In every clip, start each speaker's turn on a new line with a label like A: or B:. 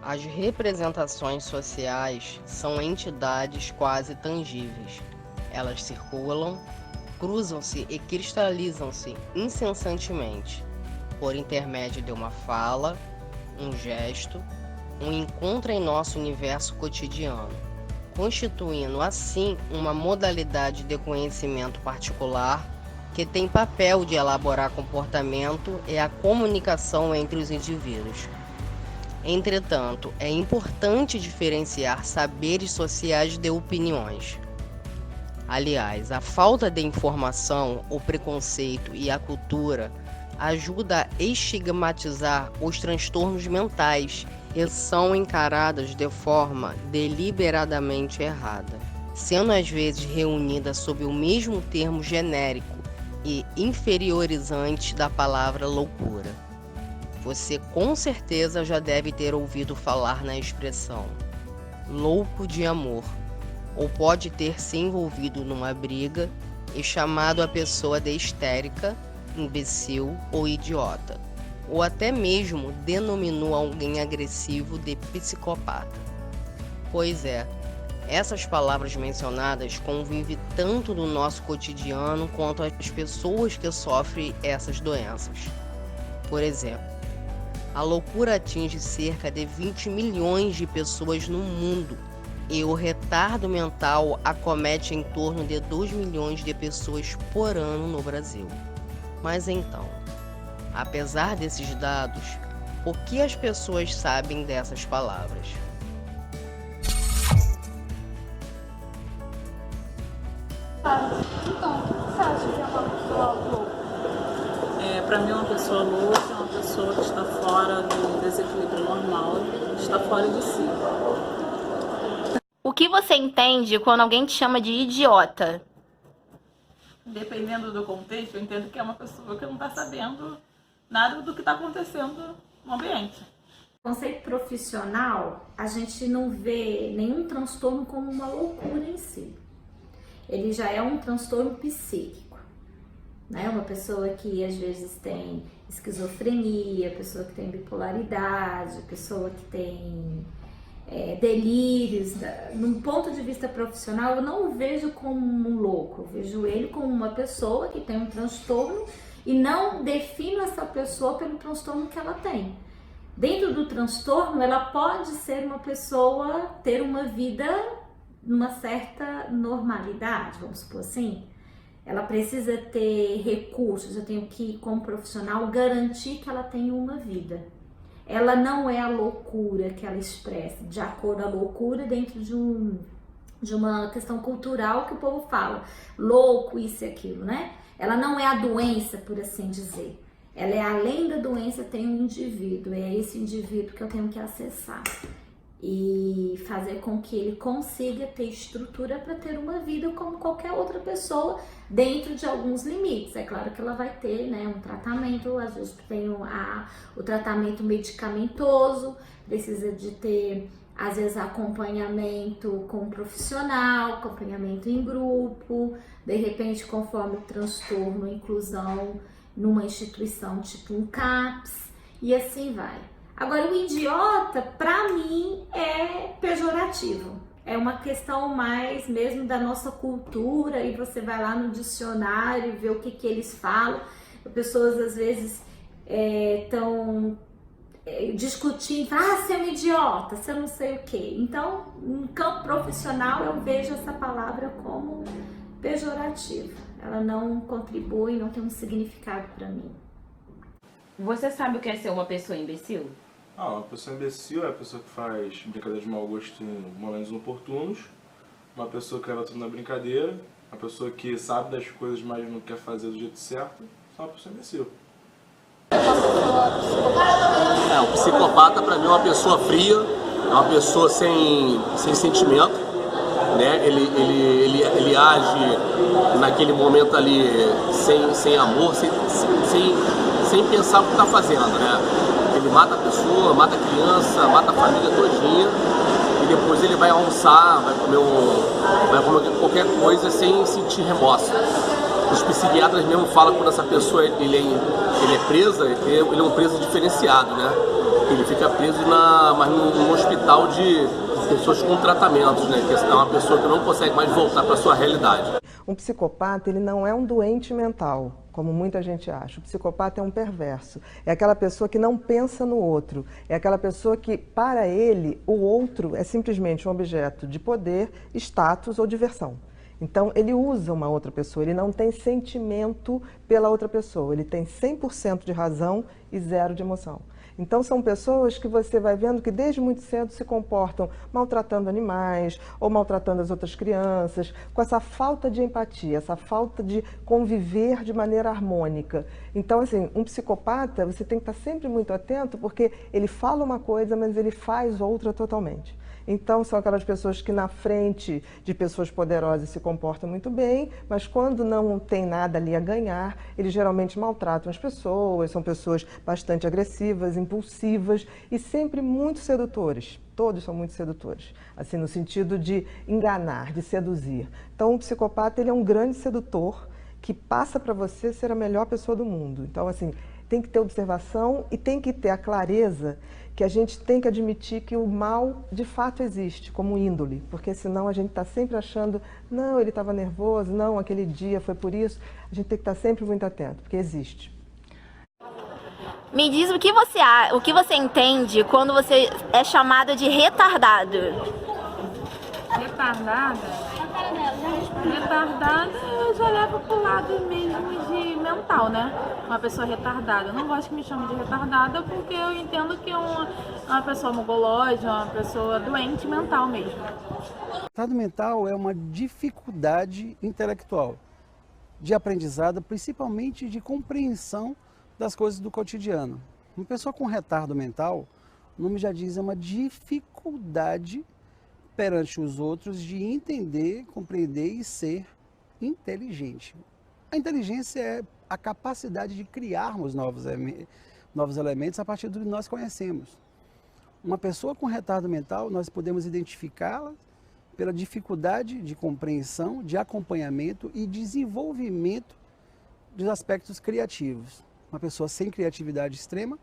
A: As representações sociais são entidades quase tangíveis. Elas circulam, cruzam-se e cristalizam-se incessantemente, por intermédio de uma fala, um gesto, um encontro em nosso universo cotidiano, constituindo assim uma modalidade de conhecimento particular que tem papel de elaborar comportamento e a comunicação entre os indivíduos. Entretanto, é importante diferenciar saberes sociais de opiniões. Aliás, a falta de informação, o preconceito e a cultura ajuda a estigmatizar os transtornos mentais e são encaradas de forma deliberadamente errada, sendo às vezes reunidas sob o mesmo termo genérico e inferiorizante da palavra loucura. Você com certeza já deve ter ouvido falar na expressão louco de amor, ou pode ter se envolvido numa briga e chamado a pessoa de histérica, imbecil ou idiota, ou até mesmo denominou alguém agressivo de psicopata. Pois é, essas palavras mencionadas convivem tanto no nosso cotidiano quanto as pessoas que sofrem essas doenças. Por exemplo, a loucura atinge cerca de 20 milhões de pessoas no mundo e o retardo mental acomete em torno de 2 milhões de pessoas por ano no Brasil. Mas então, apesar desses dados, o que as pessoas sabem dessas palavras?
B: Então, o que você acha que é uma pessoa louca?
C: Para mim, uma pessoa louca é uma pessoa que está fora do desequilíbrio normal, está fora de si.
D: O que você entende quando alguém te chama de idiota?
C: Dependendo do contexto, eu entendo que é uma pessoa que não está sabendo nada do que está acontecendo no ambiente.
B: No conceito profissional, a gente não vê nenhum transtorno como uma loucura em si. Ele já é um transtorno psíquico, né? Uma pessoa que às vezes tem esquizofrenia, pessoa que tem bipolaridade, pessoa que tem delírios. Num ponto de vista profissional, eu não o vejo como um louco, eu vejo ele como uma pessoa que tem um transtorno e não defino essa pessoa pelo transtorno que ela tem. Dentro do transtorno, ela pode ser uma pessoa, ter uma vida numa certa normalidade, vamos supor assim. Ela precisa ter recursos, eu tenho que, como profissional, garantir que ela tenha uma vida. Ela não é a loucura que ela expressa, de acordo à loucura dentro de uma questão cultural que o povo fala, louco, isso e aquilo, né? Ela não é a doença, por assim dizer. Ela é além da doença, tem um indivíduo, é esse indivíduo que eu tenho que acessar e fazer com que ele consiga ter estrutura para ter uma vida como qualquer outra pessoa, dentro de alguns limites. É claro que ela vai ter, né, um tratamento, às vezes tem o tratamento medicamentoso, precisa de ter, às vezes, acompanhamento com um profissional, acompanhamento em grupo, de repente, conforme o transtorno, inclusão numa instituição tipo um CAPS, e assim vai. Agora, o idiota, pra mim, é pejorativo. É uma questão mais mesmo da nossa cultura, e você vai lá no dicionário e vê o que eles falam. As pessoas, às vezes, estão discutindo, você é um idiota, você não sei o quê. Então, no campo profissional, eu vejo essa palavra como pejorativa. Ela não contribui, não tem um significado para mim.
D: Você sabe o que é ser uma pessoa imbecil?
E: Uma pessoa imbecil é a pessoa que faz brincadeira de mau gosto em momentos oportunos, uma pessoa que leva tudo na brincadeira, uma pessoa que sabe das coisas, mas não quer fazer do jeito certo, é uma pessoa imbecil.
F: Um psicopata para mim é uma pessoa fria, é uma pessoa sem sentimento, né? Ele age naquele momento ali sem amor, sem pensar o que está fazendo, né? Ele mata a pessoa, mata a criança, mata a família todinha e depois ele vai almoçar, vai comer qualquer coisa sem sentir remorso. Os psiquiatras mesmo falam que quando essa pessoa ele é presa, ele é um preso diferenciado, né? Ele fica preso mas num hospital de pessoas com tratamentos, né? Que é uma pessoa que não consegue mais voltar para a sua realidade.
G: Um psicopata, ele não é um doente mental, como muita gente acha. O psicopata é um perverso. É aquela pessoa que não pensa no outro. É aquela pessoa que, para ele, o outro é simplesmente um objeto de poder, status ou diversão. Então, ele usa uma outra pessoa, ele não tem sentimento pela outra pessoa. Ele tem 100% de razão e 0 de emoção. Então, são pessoas que você vai vendo que desde muito cedo se comportam maltratando animais ou maltratando as outras crianças, com essa falta de empatia, essa falta de conviver de maneira harmônica. Então, assim, um psicopata, você tem que estar sempre muito atento, porque ele fala uma coisa, mas ele faz outra totalmente. Então, são aquelas pessoas que na frente de pessoas poderosas se comportam muito bem, mas quando não tem nada ali a ganhar, eles geralmente maltratam as pessoas, são pessoas bastante agressivas, impulsivas e sempre muito sedutores. Todos são muito sedutores, assim, no sentido de enganar, de seduzir. Então, um psicopata, ele é um grande sedutor que passa para você ser a melhor pessoa do mundo. Então, assim, tem que ter observação e tem que ter a clareza que a gente tem que admitir que o mal de fato existe como índole, porque senão a gente está sempre achando, não, ele estava nervoso, não, aquele dia foi por isso. A gente tem que estar sempre muito atento, porque existe.
D: Me diz o que você entende quando você é chamada de retardado.
C: Retardada? Retardada eu já levo pro lado mesmo de mental, né? Uma pessoa retardada. Eu não gosto que me chame de retardada porque eu entendo que é uma pessoa mongolóide, uma pessoa doente mental mesmo.
H: Retardo mental é uma dificuldade intelectual, de aprendizado, principalmente de compreensão das coisas do cotidiano. Uma pessoa com retardo mental, o nome já diz, é uma dificuldade perante os outros de entender, compreender e ser inteligente. A inteligência é a capacidade de criarmos novos elementos a partir do que nós conhecemos. Uma pessoa com retardo mental, nós podemos identificá-la pela dificuldade de compreensão, de acompanhamento e desenvolvimento dos aspectos criativos. Uma pessoa sem criatividade extrema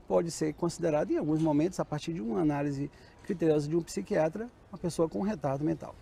H: pode ser considerada, em alguns momentos, a partir de uma análise criteriosa de um psiquiatra, uma pessoa com retardo mental.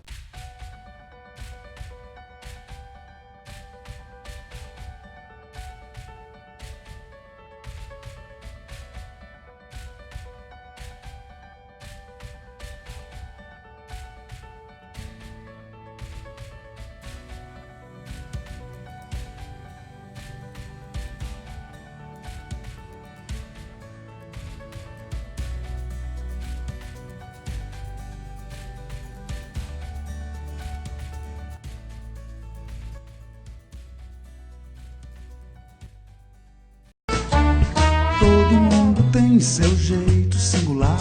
I: Todo mundo tem seu jeito singular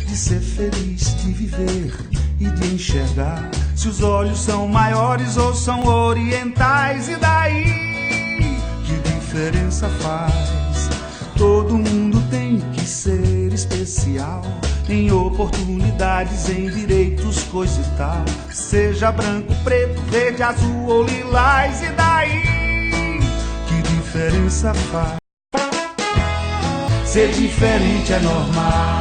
I: de ser feliz, de viver e de enxergar. Se os olhos são maiores ou são orientais, e daí? Que diferença faz? Todo mundo tem que ser especial em oportunidades, em direitos, coisa e tal. Seja branco, preto, verde, azul ou lilás, e daí? Que diferença faz? Ser diferente é normal.